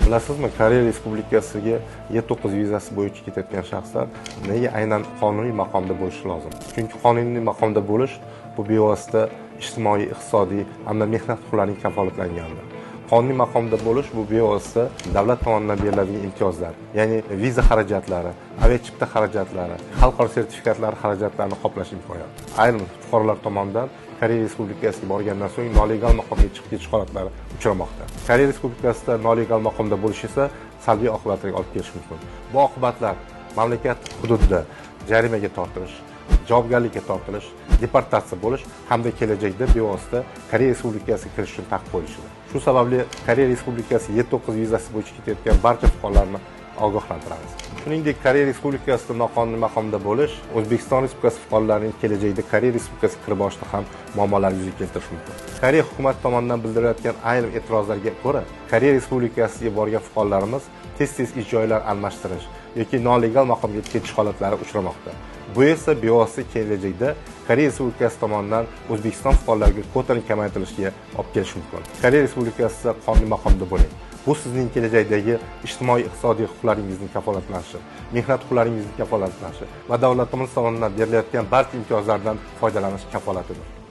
Bilasizmi, Koreya Respublikasiga Y9 vizasi bo'yicha ketayotgan shaxslar nega aynan qonuniy maqomda bo'lishi lozim? Chunki qonuniy maqomda bo'lish bu bevosita ijtimoiy, iqtisodiy hamda mehnat huquqlarining kafolatlangani. Qonuniy maqomda bo'lish bu bevosita davlat tomonidan beriladigan imtiyozlar, ya'ni viza xarajatlari, aviachipta xarajatlari, xalqaro sertifikatlari xarajatlarini qoplash imkoniyati. Ayrim fuqarolar tomonidan Koreya Respublikasiga borgandan so'ng nolegal maqomga chiqib ketish holatlari uchramoqda. Koreya Respublikasida nolegal maqomda bo'lish esa salbiy oqibatlarga olib kelishi mumkin. Bu oqibatlar mamlakat hududida jarimaga tortilish, javobgarlikka tortilish, deportatsiya bo'lish hamda kelajakda bevosita Koreya Respublikasiga kirish uchun taqiq qo'yilishidir. Shu sababli Koreya Respublikasi Y9 vizasi bo'yicha ketayotgan barcha fuqarolarni ogohlantiramiz. Shuningdek, Koreya Respublikasida noqonuniy maqomda bo'lish O'zbekiston Respublikasi fuqarolarining kelajakda Koreya Respublikasiga kirib borishda ham muammolar yuzaga keltirishi mumkin. Koreya hukumati tomonidan bildirilayotgan ayrim e'tirozlarga ko'ra, Koreya Respublikasiga borgan fuqarolarimiz tez-tez ish joylar almashtirish yoki nolegal maqomga ketish holatlari uchramoqda. Bu esa bevosita kelajakda Koreya Respublikasi tomonidan O'zbekiston fuqarolariga kvotaning kamaytirilishiga olib kelishi mumkin. Koreya Respublikasida qonuniy maqomda bo'ling. Bu sizning kelajakdagi ijtimoiy iqtisodiy huquqlaringizning kafolatlanishi, mehnat huquqlaringizning kafolatlanishi va davlatimiz tomonidan berilayotgan barcha imtiyozlardan foydalanish kafolatidir.